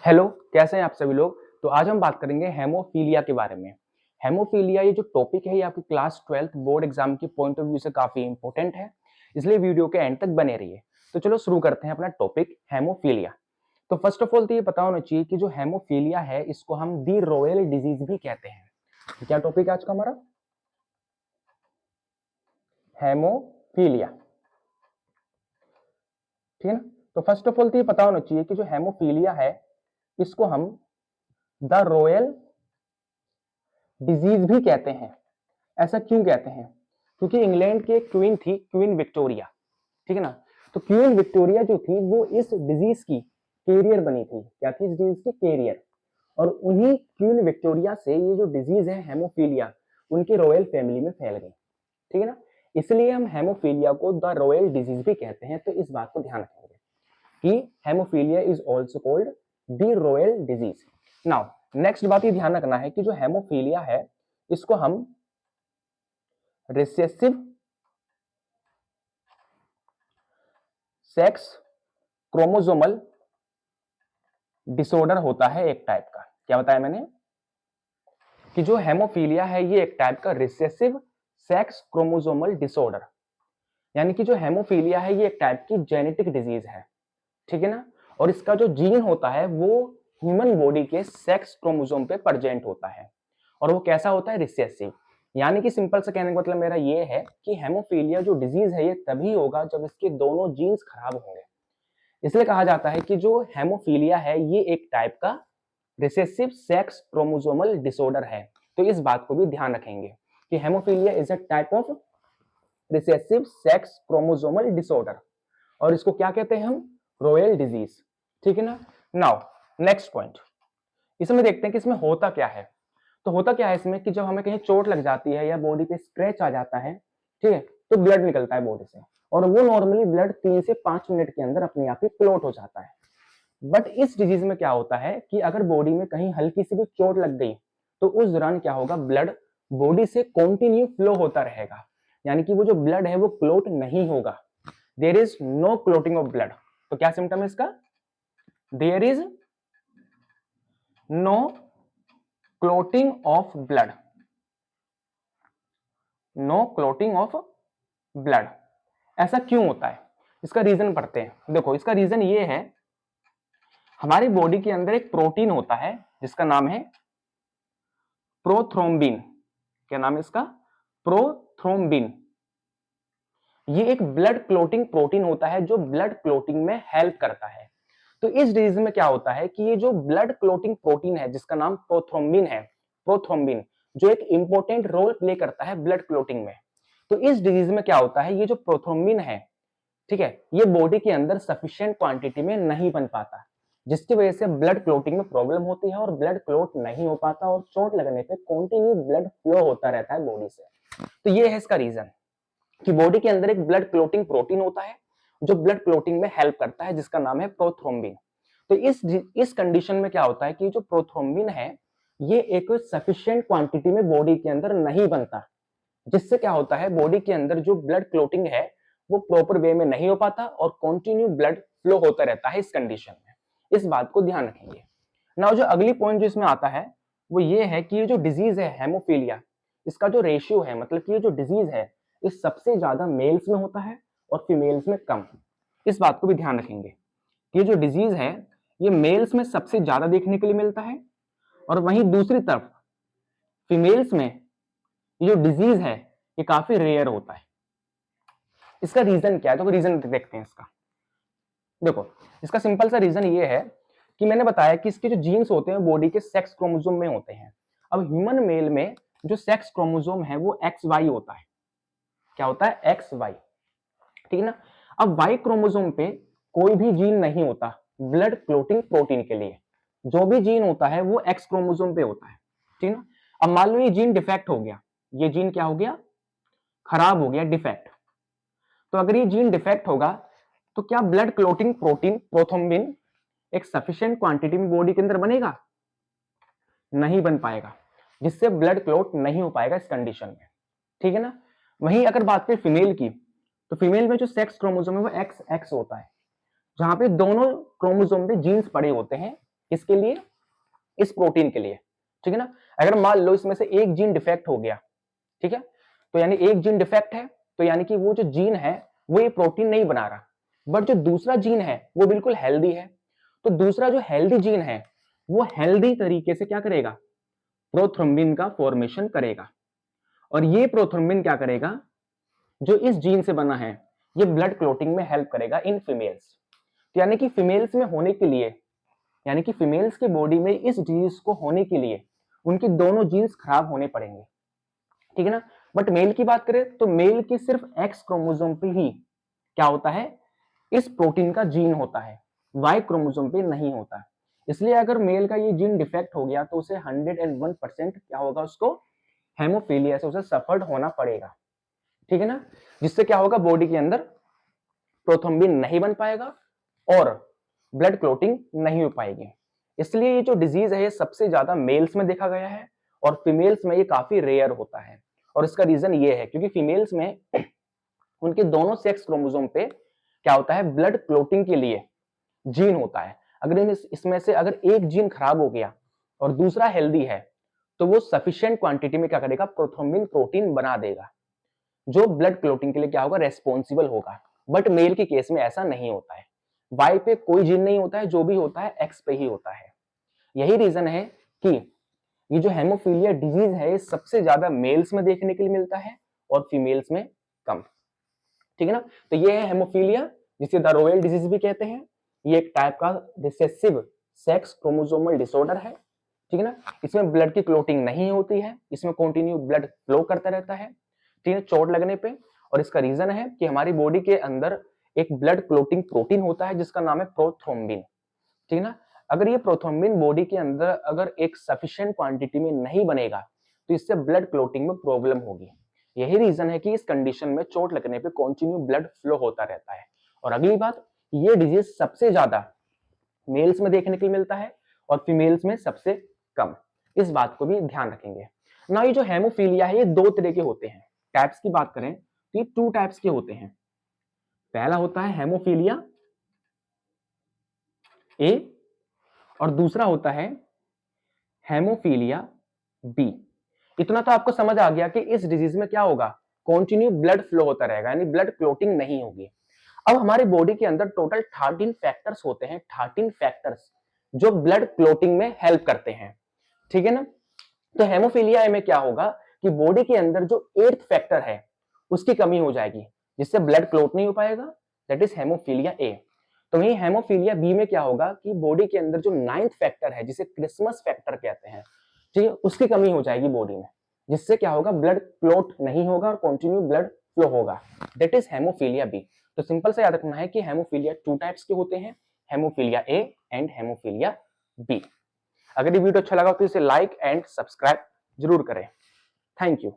Hello, कैसे हैं आप सभी लोग। तो आज हम बात करेंगे हेमोफीलिया के बारे में। हेमोफीलिया ये जो टॉपिक है ये आपकी क्लास 12th बोर्ड एग्जाम की पॉइंट ऑफ व्यू से काफी इंपॉर्टेंट है, इसलिए वीडियो के एंड तक बने रहिए। तो चलो शुरू करते हैं अपना टॉपिक हेमोफीलिया। तो फर्स्ट ऑफ ऑल तो ये पता होना चाहिए कि जो हेमोफीलिया है इसको हम दी रॉयल डिजीज भी कहते हैं। क्या टॉपिक है आज का हमारा? हेमोफीलिया। ठीक है ना। तो फर्स्ट ऑफ ऑल तो ये पता होना चाहिए कि जो हेमोफीलिया है इसको हम द रॉयल डिजीज भी कहते हैं। ऐसा क्यों कहते हैं? क्योंकि इंग्लैंड की एक क्वीन थी, क्वीन विक्टोरिया। ठीक है ना। तो क्वीन विक्टोरिया जो थी वो इस डिजीज की कैरियर बनी थी। क्या थी इस डिजीज की? कैरियर। और उन्हीं क्वीन विक्टोरिया से ये जो डिजीज है हेमोफीलिया उनकी रॉयल फैमिली में फैल गई। ठीक है ना। इसलिए हम हेमोफीलिया को द रॉयल डिजीज भी कहते हैं। तो इस बात को ध्यान रखेंगे कि haemophilia is also called the royal disease. Now next बात ये ध्यान रखना है कि जो हेमोफीलिया है इसको हम रिसेसिव सेक्स क्रोमोसोमल डिसऑर्डर होता है एक टाइप का। क्या बताया मैंने? कि जो हेमोफीलिया है ये एक टाइप का रिसेसिव सेक्स क्रोमोसोमल डिसऑर्डर, यानी कि जो हेमोफीलिया है ये एक टाइप की जेनेटिक डिजीज है। ठीक है ना। और इसका जो जीन होता है वो ह्यूमन बॉडी के सेक्स क्रोमोसोम पे प्रेजेंट होता है। और वो कैसा होता है? रिसेसिव। यानी कि सिंपल से कहने का मतलब मेरा ये है कि हेमोफीलिया जो डिजीज है ये तभी होगा जब इसके दोनों जीन्स खराब होंगे। इसलिए कहा जाता है कि जो हेमोफीलिया है ये एक टाइप का रिसेसिव सेक्स क्रोमोसोमल डिसऑर्डर है। तो इस बात को भी ध्यान रखेंगे कि haemophilia is a type of recessive sex chromosomal disorder. और इसको क्या कहते हैं हम? Royal disease. ठीक है ना। नाउ नेक्स्ट पॉइंट, इसमें देखते हैं कि इसमें होता क्या है। तो होता क्या है इसमें कि जब हमें कहीं चोट लग जाती है या बॉडी पे स्क्रैच आ जाता है, ठीक है, तो ब्लड निकलता है बॉडी से। और वो नॉर्मली ब्लड 3 से 5 मिनट के अंदर अपने आप ही क्लॉट हो जाता है। बट इस डिजीज में क्या होता है कि अगर बॉडी में कहीं हल्की सी भी चोट लग गई तो उस दौरान क्या होगा? ब्लड बॉडी से कंटिन्यू फ्लो होता रहेगा, यानी कि वो जो ब्लड है वो क्लॉट नहीं होगा। There is no clotting of blood. तो क्या सिम्टम है इसका? There is no clotting of blood. No clotting of blood. ऐसा क्यों होता है? इसका रीजन पढ़ते हैं। देखो इसका रीजन ये है, हमारी बॉडी के अंदर एक प्रोटीन होता है जिसका नाम है प्रोथ्रोम्बिन। क्या नाम है इसका? प्रोथ्रोम्बिन। ये एक ब्लड क्लोटिंग प्रोटीन होता है जो ब्लड क्लोटिंग में हेल्प करता है। तो इस डिजीज में क्या होता है कि ये जो ब्लड क्लोटिंग प्रोटीन है जिसका नाम प्रोथ्रोम्बिन है, प्रोथ्रोम्बिन जो एक इंपॉर्टेंट रोल प्ले करता है ब्लड क्लोटिंग में। तो इस डिजीज में क्या होता है, ये जो प्रोथ्रोम्बिन है, ठीक है, ये बॉडी के अंदर सफिशिएंट क्वांटिटी में नहीं बन पाता, जिसकी वजह से ब्लड क्लोटिंग में प्रॉब्लम होती है और ब्लड क्लोट नहीं हो पाता और चोट लगने पे कंटिन्यू ब्लड फ्लो होता रहता है बॉडी से। तो ये है इसका रीजन कि बॉडी के अंदर एक ब्लड क्लोटिंग प्रोटीन होता है जो ब्लड क्लोटिंग में हेल्प करता है जिसका नाम है प्रोथ्रोम्बिन। तो इस कंडीशन में क्या होता है कि जो प्रोथ्रोम्बिन है ये एक सफिशिएंट क्वांटिटी में बॉडी के अंदर नहीं बनता, जिससे क्या होता है बॉडी के अंदर जो ब्लड क्लोटिंग है वो प्रॉपर वे में नहीं हो पाता और कंटिन्यू ब्लड फ्लो होता रहता है इस कंडीशन में। इस बात को ध्यान रखेंगे। नाउ जो अगली पॉइंट जो इसमें आता है वो ये है कि ये जो डिजीज है हेमोफीलिया, इसका जो रेशियो है, मतलब कि ये जो डिजीज है इस सबसे ज्यादा मेल्स में होता है और फीमेल्स में कम। इस बात को भी ध्यान रखेंगे कि ये जो डिजीज है ये मेल्स में सबसे ज्यादा देखने के लिए मिलता है और वहीं दूसरी तरफ फीमेल्स में ये जो डिजीज है ये काफी रेयर होता है। इसका रीजन क्या है? तो रीजन देखते हैं इसका। देखो इसका सिंपल सा रीजन ये है कि मैंने बताया कि इसके जो जीन्स होते हैं बॉडी के सेक्स क्रोमोसोम में होते हैं। अब ह्यूमन मेल में जो सेक्स क्रोमोसोम है वो XY होता है। क्या होता है? XY। ठीक है ना। अब Y क्रोमोसोम पे कोई भी जीन नहीं होता ब्लड क्लोटिंग प्रोटीन के लिए। जो भी जीन होता है वो X क्रोमोसोम पे होता है। ठीक है ना। अब मान लो ये जीन डिफेक्ट हो गया, ये जीन क्या हो गया? खराब हो गया, डिफेक्ट। तो अगर ये जीन डिफेक्ट होगा तो क्या ब्लड क्लोटिंग प्रोटीन प्रोथ्रोम्बिन एक सफिशिएंट क्वांटिटी में बॉडी के अंदर बनेगा? नहीं बन पाएगा, जिससे ब्लड क्लोट नहीं हो पाएगा इस कंडीशन में। ठीक है ना। वहीं अगर बात करें फीमेल की, तो फीमेल में जो सेक्स क्रोमोसोम है वो XX होता है, जहां पे दोनों क्रोमोसोम पे जीन्स पड़े होते हैं किसके लिए? इस प्रोटीन के लिए, ठीक है ना। अगर मान लो इसमें से एक जीन डिफेक्ट हो गया, ठीक है, तो यानी एक जीन डिफेक्ट है, तो यानी कि वो जो जीन है वो ये प्रोटीन नहीं बना रहा, बट जो दूसरा जीन है वो बिल्कुल हेल्दी है। तो दूसरा जो हेल्दी जीन है वो हेल्दी तरीके से क्या करेगा? प्रोथ्रोम्बिन का फॉर्मेशन करेगा। और ये प्रोथ्रोम्बिन क्या करेगा? जो इस जीन से बना है ये ब्लड क्लोटिंग में हेल्प करेगा इन फीमेल्स। तो यानी कि फीमेल्स में होने के लिए, यानी कि फीमेल्स के बॉडी में इस डिजीज को होने के लिए उनकी दोनों जीन्स खराब होने पड़ेंगे, ठीक है ना। बट मेल की बात करें तो मेल की सिर्फ एक्स क्रोमोसोम पे ही क्या होता है? इस प्रोटीन का जीन होता है, वाई क्रोमोसोम पे नहीं होता। इसलिए अगर मेल का ये जीन डिफेक्ट हो गया तो उसे 101% क्या होगा? उसको हेमोफीलिया से उसे सफर्ड होना पड़ेगा, ठीक है ना। जिससे क्या होगा? बॉडी के अंदर प्रोथ्रोम्बिन नहीं बन पाएगा और ब्लड क्लोटिंग नहीं हो पाएगी। इसलिए ये जो डिजीज है ये सबसे ज्यादा मेल्स में देखा गया है और फीमेल्स में ये काफी रेयर होता है। और इसका रीजन ये है क्योंकि फीमेल्स में उनके दोनों सेक्स क्रोमोसोम पे क्या होता है? ब्लड क्लोटिंग के लिए जीन होता है। अगर इसमें से अगर एक जीन खराब हो गया और दूसरा हेल्दी है तो वो सफिशिएंट क्वांटिटी में क्या करेगा? प्रोथ्रोम्बिन प्रोटीन बना देगा जो ब्लड क्लोटिंग के लिए क्या होगा? रेस्पॉन्सिबल होगा। बट मेल के केस में ऐसा नहीं होता है, वाई पे कोई जीन नहीं होता है, जो भी होता है एक्स पे ही होता है। यही रीजन है कि ये जो हेमोफीलिया डिजीज है ये सबसे ज्यादा मेल्स में देखने के लिए मिलता है और फीमेल्स में कम, ठीक है ना। तो ये है हेमोफीलिया, जिसे द रॉयल डिजीज भी कहते हैं। ये एक टाइप का रिसेसिव सेक्स क्रोमोसोमल डिसऑर्डर है, ठीक है ना। इसमें ब्लड की क्लोटिंग नहीं होती है, इसमें कंटिन्यू ब्लड फ्लो करता रहता है, ठीक है, चोट लगने पे। और इसका रीजन है कि हमारी बॉडी के अंदर एक ब्लड क्लोटिंग प्रोटीन होता है जिसका नाम है प्रोथ्रोम्बिन, ठीक है ना। अगर ये प्रोथ्रोम्बिन बॉडी के अंदर अगर एक सफिशिएंट क्वांटिटी में नहीं बनेगा तो इससे ब्लड क्लोटिंग में प्रॉब्लम होगी। यही रीजन है कि इस कंडीशन में चोट लगने पे कंटिन्यू ब्लड फ्लो होता रहता है। और अगली बात, ये डिजीज सबसे ज्यादा मेल्स में देखने के लिए मिलता है और फीमेल्स में सबसे कम। इस बात को भी ध्यान रखेंगे ना। ये जो हेमोफीलिया है ये दो तरह के होते हैं। टाइप्स की बात करें तो ये 2 टाइप्स के होते हैं। पहला होता है हेमोफीलिया ए और दूसरा होता है हेमोफीलिया बी। इतना तो आपको समझ आ गया कि इस डिजीज में क्या होगा? कंटिन्यू ब्लड फ्लो होता रहेगा, यानी ब्लड क्लोटिंग नहीं होगी। अब हमारी बॉडी के अंदर टोटल 13 फैक्टर्स होते हैं, 13 फैक्टर्स जो ब्लड क्लोटिंग में हेल्प करते हैं, ठीक है ना। तो हेमोफीलिया में क्या होगा कि बॉडी के अंदर जो 8th फैक्टर है उसकी कमी हो जाएगी जिससे ब्लड क्लोट नहीं हो पाएगा, दैट इज हेमोफीलिया ए। तो वही हेमोफीलिया बी में क्या होगा कि बॉडी के अंदर जो 9th फैक्टर है जिसे क्रिसमस फैक्टर कहते हैं, ठीक है, उसकी कमी हो जाएगी बॉडी में, जिससे क्या होगा? ब्लड क्लोट नहीं होगा और कंटिन्यू ब्लड फ्लो होगा, दैट इज हेमोफीलिया बी। तो सिंपल से याद रखना है कि हेमोफीलिया 2 टाइप्स के होते हैं, haemophilia A and haemophilia B. अगर ये वीडियो अच्छा लगा तो इसे लाइक एंड सब्सक्राइब जरूर करें। Thank you.